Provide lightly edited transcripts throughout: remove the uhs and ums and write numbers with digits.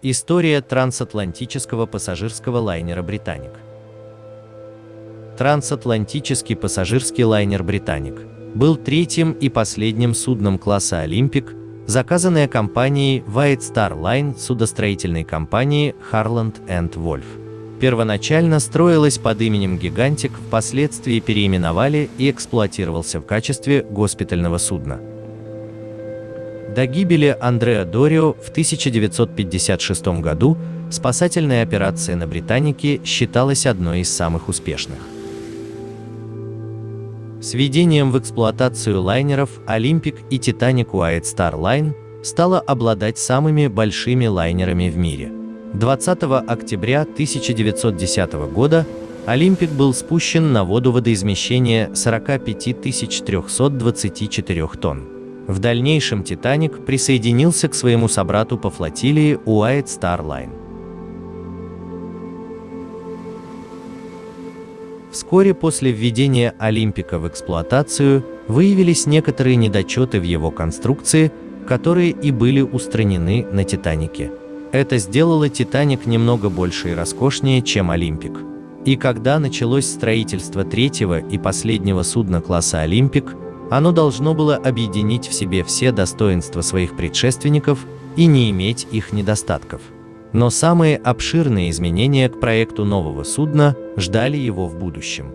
История трансатлантического пассажирского лайнера «Британик». Трансатлантический пассажирский лайнер «Британик» был третьим и последним судном класса «Олимпик», заказанное компанией White Star Line судостроительной компании Harland & Wolff. Первоначально строилась под именем «Гигантик», впоследствии переименовали и эксплуатировался в качестве госпитального судна. До гибели Андреа Дорио в 1956 году спасательная операция на «Британике» считалась одной из самых успешных. С введением в эксплуатацию лайнеров «Олимпик» и «Титаник» White Star Line стала обладать самыми большими лайнерами в мире. 20 октября 1910 года «Олимпик» был спущен на воду водоизмещения 45 324 тонн. В дальнейшем «Титаник» присоединился к своему собрату по флотилии White Star Line. Вскоре после введения «Олимпика» в эксплуатацию выявились некоторые недочеты в его конструкции, которые и были устранены на «Титанике». Это сделало «Титаник» немного больше и роскошнее, чем «Олимпик». И когда началось строительство третьего и последнего судна класса «Олимпик», оно должно было объединить в себе все достоинства своих предшественников и не иметь их недостатков. Но самые обширные изменения к проекту нового судна ждали его в будущем.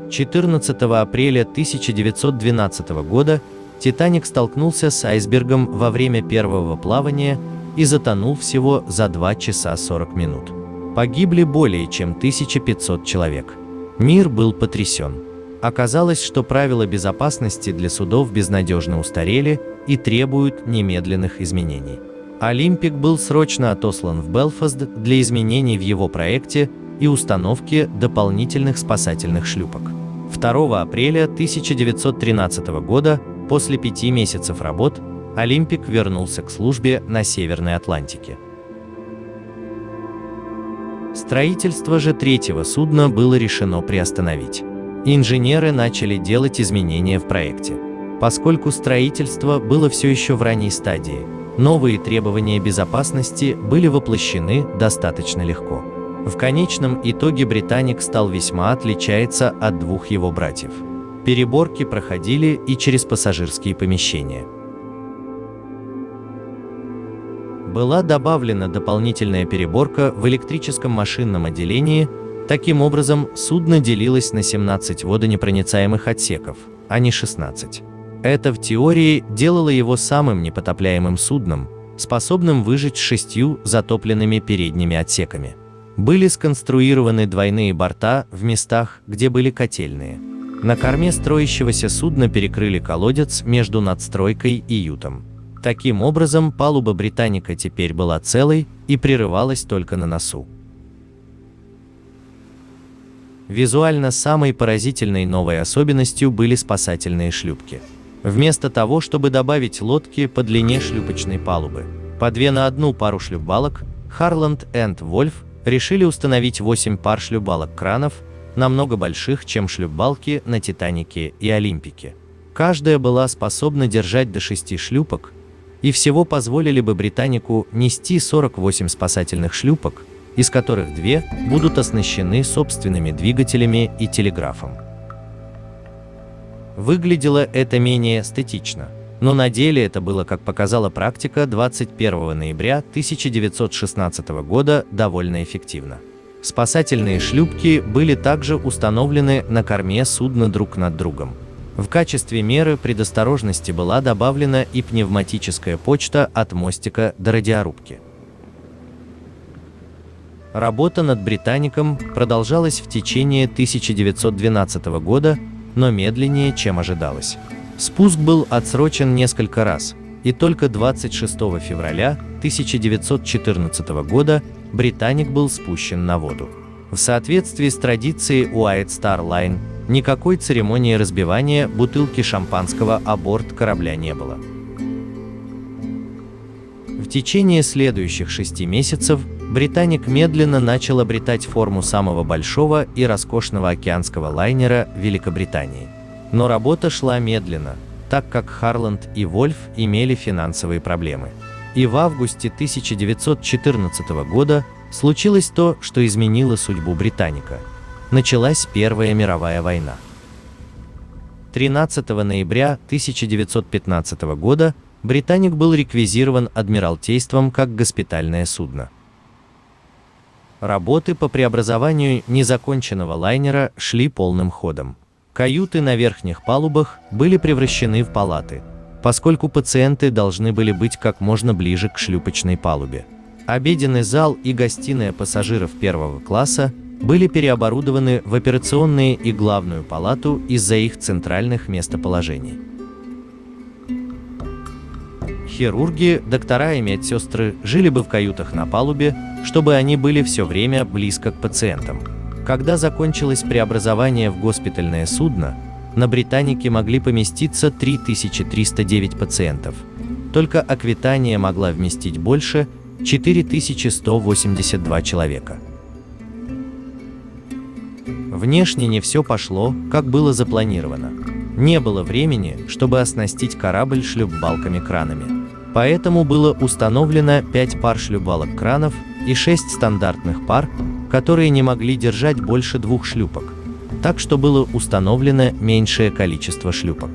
14 апреля 1912 года «Титаник» столкнулся с айсбергом во время первого плавания и затонул всего за 2 часа 40 минут. Погибли более чем 1500 человек. Мир был потрясен. Оказалось, что правила безопасности для судов безнадежно устарели и требуют немедленных изменений. «Олимпик» был срочно отослан в Белфаст для изменений в его проекте и установки дополнительных спасательных шлюпок. 2 апреля 1913 года, после 5 месяцев работ, «Олимпик» вернулся к службе на Северной Атлантике. Строительство же третьего судна было решено приостановить. Инженеры начали делать изменения в проекте. Поскольку строительство было все еще в ранней стадии, новые требования безопасности были воплощены достаточно легко. В конечном итоге «Британик» стал весьма отличаться от двух его братьев. Переборки проходили и через пассажирские помещения. Была добавлена дополнительная переборка в электрическом машинном отделении. Таким образом, судно делилось на 17 водонепроницаемых отсеков, а не 16. Это в теории делало его самым непотопляемым судном, способным выжить с 6 затопленными передними отсеками. Были сконструированы двойные борта в местах, где были котельные. На корме строящегося судна перекрыли колодец между надстройкой и ютом. Таким образом, палуба «Британика» теперь была целой и прерывалась только на носу. Визуально самой поразительной новой особенностью были спасательные шлюпки. Вместо того, чтобы добавить лодки по длине шлюпочной палубы, по 2 на 1 пару шлюпбалок, Harland & Wolff решили установить 8 пар шлюпбалок-кранов, намного больших, чем шлюпбалки на «Титанике» и «Олимпике». Каждая была способна держать до 6 шлюпок, и всего позволили бы «Британику» нести 48 спасательных шлюпок, из которых 2 будут оснащены собственными двигателями и телеграфом. Выглядело это менее эстетично, но на деле это было, как показала практика 21 ноября 1916 года, довольно эффективно. Спасательные шлюпки были также установлены на корме судна друг над другом. В качестве меры предосторожности была добавлена и пневматическая почта от мостика до радиорубки. Работа над «Британиком» продолжалась в течение 1912 года, но медленнее, чем ожидалось. Спуск был отсрочен несколько раз, и только 26 февраля 1914 года «Британик» был спущен на воду. В соответствии с традицией White Star Line, никакой церемонии разбивания бутылки шампанского о борт корабля не было. В течение следующих 6 месяцев «Британик» медленно начал обретать форму самого большого и роскошного океанского лайнера Великобритании. Но работа шла медленно, так как Харланд и Вольф имели финансовые проблемы. И в августе 1914 года случилось то, что изменило судьбу «Британика». Началась Первая мировая война. 13 ноября 1915 года «Британик» был реквизирован Адмиралтейством как госпитальное судно. Работы по преобразованию незаконченного лайнера шли полным ходом. Каюты на верхних палубах были превращены в палаты, поскольку пациенты должны были быть как можно ближе к шлюпочной палубе. Обеденный зал и гостиная пассажиров первого класса были переоборудованы в операционные и главную палату из-за их центральных местоположений. Хирурги, доктора и медсестры жили бы в каютах на палубе, чтобы они были все время близко к пациентам. Когда закончилось преобразование в госпитальное судно, на «Британике» могли поместиться 3309 пациентов. Только «Аквитания» могла вместить больше – 4182 человека. Внешне не все пошло, как было запланировано. Не было времени, чтобы оснастить корабль шлюпбалками-кранами. Поэтому было установлено 5 пар шлюпбалок-кранов и 6 стандартных пар, которые не могли держать больше 2 шлюпок, так что было установлено меньшее количество шлюпок.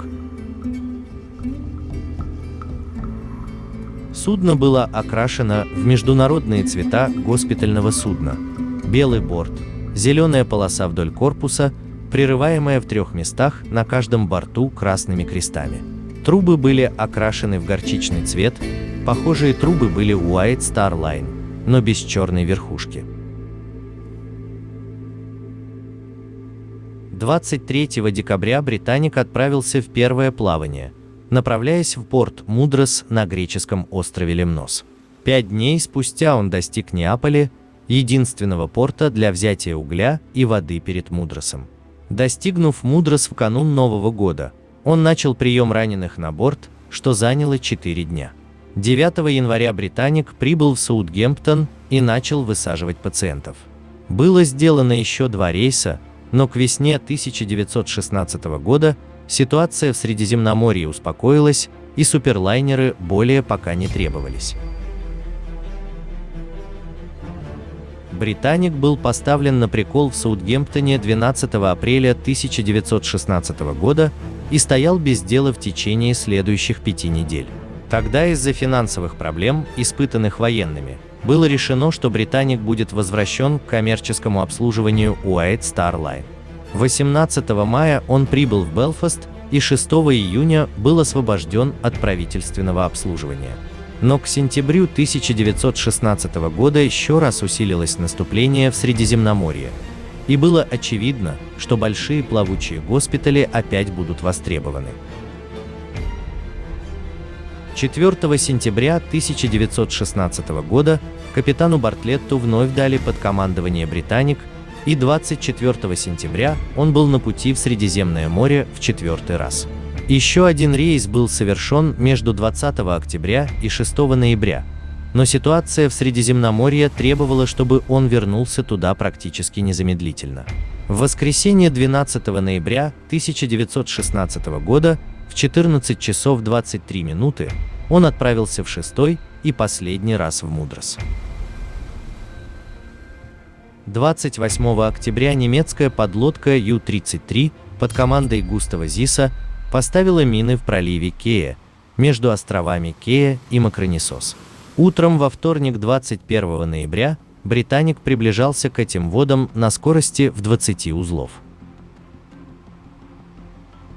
Судно было окрашено в международные цвета госпитального судна: белый борт, зеленая полоса вдоль корпуса, прерываемая в 3 местах на каждом борту красными крестами. Трубы были окрашены в горчичный цвет, похожие трубы были у White Star Line, но без черной верхушки. 23 декабря «Британик» отправился в первое плавание, направляясь в порт Мудрос на греческом острове Лемнос. 5 дней спустя он достиг Неаполя, единственного порта для взятия угля и воды перед Мудросом. Достигнув Мудрос в канун Нового года, он начал прием раненых на борт, что заняло 4 дня. 9 января «Британик» прибыл в Саутгемптон и начал высаживать пациентов. Было сделано еще 2 рейса, но к весне 1916 года ситуация в Средиземноморье успокоилась, и суперлайнеры более пока не требовались. «Британик» был поставлен на прикол в Саутгемптоне 12 апреля 1916 года и стоял без дела в течение следующих 5 недель. Тогда из-за финансовых проблем, испытанных военными, было решено, что «Британик» будет возвращен к коммерческому обслуживанию White Star Line. 18 мая он прибыл в Белфаст и 6 июня был освобожден от правительственного обслуживания. Но к сентябрю 1916 года еще раз усилилось наступление в Средиземноморье, и было очевидно, что большие плавучие госпитали опять будут востребованы. 4 сентября 1916 года капитану Бартлетту вновь дали под командование «Британик», и 24 сентября он был на пути в Средиземное море в 4-й раз. Еще один рейс был совершен между 20 октября и 6 ноября, но ситуация в Средиземноморье требовала, чтобы он вернулся туда практически незамедлительно. В воскресенье 12 ноября 1916 года в 14 часов 23 минуты он отправился в 6-й и последний раз в Мудрос. 28 октября немецкая подлодка Ю-33 под командой Густава Зиса поставила мины в проливе Кея, между островами Кея и Макронисос. Утром во вторник 21 ноября «Британик» приближался к этим водам на скорости в 20 узлов.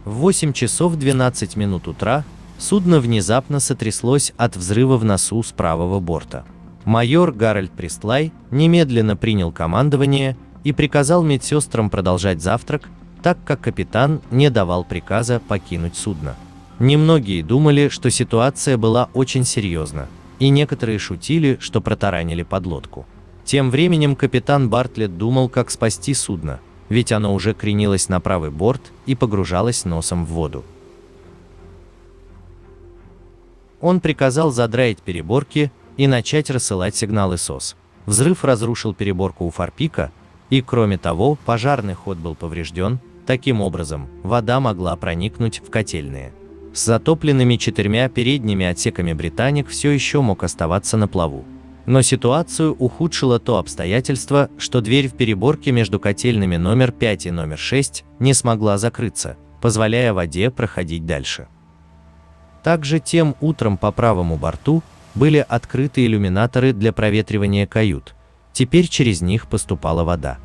В 8 часов 12 минут утра судно внезапно сотряслось от взрыва в носу с правого борта. Майор Гарольд Пристлай немедленно принял командование и приказал медсестрам продолжать завтрак, так как капитан не давал приказа покинуть судно. Немногие думали, что ситуация была очень серьезна, и некоторые шутили, что протаранили подлодку. Тем временем капитан Бартлетт думал, как спасти судно, ведь оно уже кренилось на правый борт и погружалось носом в воду. Он приказал задраить переборки и начать рассылать сигналы СОС. Взрыв разрушил переборку у форпика, и, кроме того, пожарный ход был поврежден. Таким образом, вода могла проникнуть в котельные. С затопленными 4 передними отсеками «Британик» все еще мог оставаться на плаву. Но ситуацию ухудшило то обстоятельство, что дверь в переборке между котельными номер 5 и номер 6 не смогла закрыться, позволяя воде проходить дальше. Также тем утром по правому борту были открыты иллюминаторы для проветривания кают. Теперь через них поступала вода.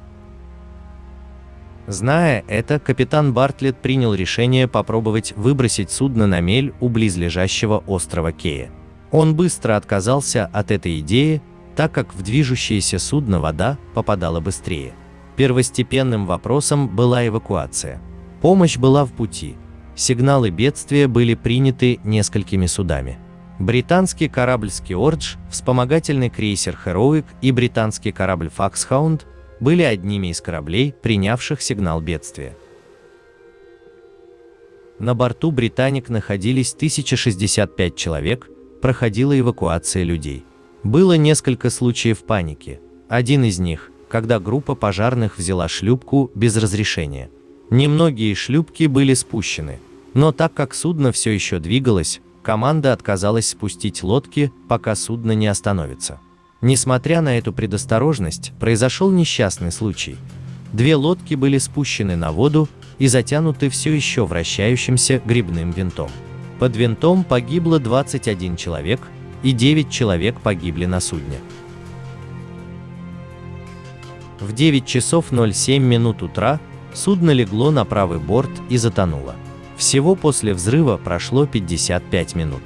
Зная это, капитан Бартлетт принял решение попробовать выбросить судно на мель у близлежащего острова Кея. Он быстро отказался от этой идеи, так как в движущееся судно вода попадала быстрее. Первостепенным вопросом была эвакуация. Помощь была в пути. Сигналы бедствия были приняты несколькими судами. Британский корабль «Скиордж», вспомогательный крейсер «Heroic» и британский корабль «Foxhound» были одними из кораблей, принявших сигнал бедствия. На борту «Британик» находились 1065 человек, проходила эвакуация людей. Было несколько случаев паники. Один из них, когда группа пожарных взяла шлюпку без разрешения. Немногие шлюпки были спущены, но так как судно все еще двигалось, команда отказалась спустить лодки, пока судно не остановится. Несмотря на эту предосторожность, произошел несчастный случай. 2 лодки были спущены на воду и затянуты все еще вращающимся гребным винтом. Под винтом погибло 21 человек, и 9 человек погибли на судне. В 9 часов 07 минут утра судно легло на правый борт и затонуло. Всего после взрыва прошло 55 минут.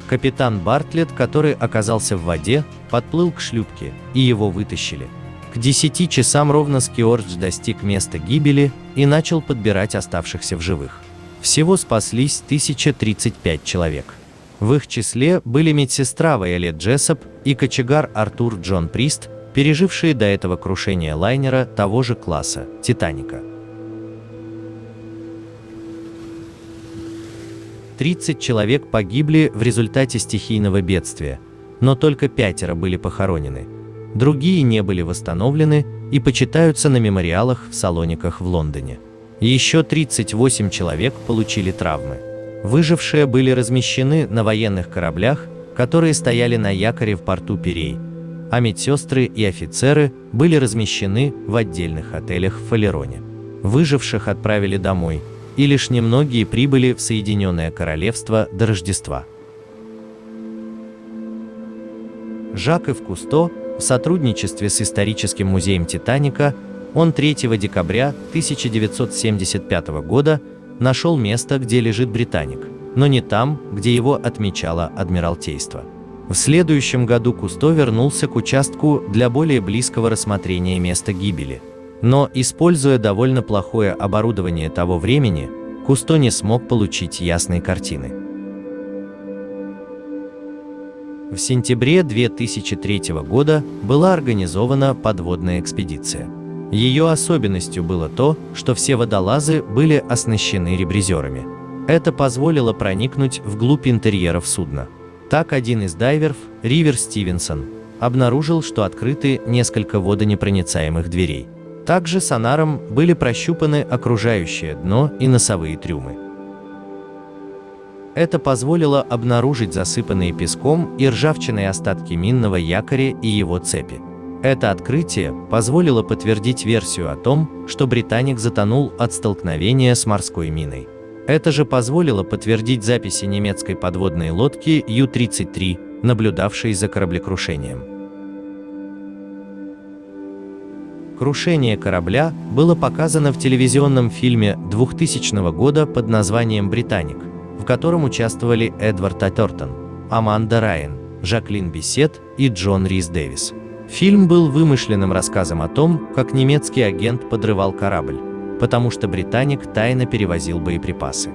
Капитан Бартлетт, который оказался в воде, подплыл к шлюпке, и его вытащили. К 10 часам ровно «Скиордж» достиг места гибели и начал подбирать оставшихся в живых. Всего спаслись 1035 человек. В их числе были медсестра Вайолет Джессоп и кочегар Артур Джон Прист, пережившие до этого крушение лайнера того же класса – «Титаника». 30 человек погибли в результате стихийного бедствия, но только 5 были похоронены. Другие не были восстановлены и почитаются на мемориалах в Салониках в Лондоне. Еще 38 человек получили травмы. Выжившие были размещены на военных кораблях, которые стояли на якоре в порту Пирей, а медсестры и офицеры были размещены в отдельных отелях в Фалероне. Выживших отправили домой, и лишь немногие прибыли в Соединенное Королевство до Рождества. Жак-Ив Кусто в сотрудничестве с историческим музеем «Титаника» он 3 декабря 1975 года нашел место, где лежит «Британик», но не там, где его отмечало Адмиралтейство. В следующем году Кусто вернулся к участку для более близкого рассмотрения места гибели. Но, используя довольно плохое оборудование того времени, Кусто не смог получить ясной картины. В сентябре 2003 года была организована подводная экспедиция. Ее особенностью было то, что все водолазы были оснащены ребризерами. Это позволило проникнуть вглубь интерьеров судна. Так один из дайверов, Ривер Стивенсон, обнаружил, что открыты несколько водонепроницаемых дверей. Также сонаром были прощупаны окружающее дно и носовые трюмы. Это позволило обнаружить засыпанные песком и ржавчиной остатки минного якоря и его цепи. Это открытие позволило подтвердить версию о том, что «Британик» затонул от столкновения с морской миной. Это же позволило подтвердить записи немецкой подводной лодки Ю-33, наблюдавшей за кораблекрушением. Крушение корабля было показано в телевизионном фильме 2000 года под названием «Британик», в котором участвовали Эдвард Атертон, Аманда Райан, Жаклин Биссет и Джон Рис Дэвис. Фильм был вымышленным рассказом о том, как немецкий агент подрывал корабль, потому что «Британик» тайно перевозил боеприпасы.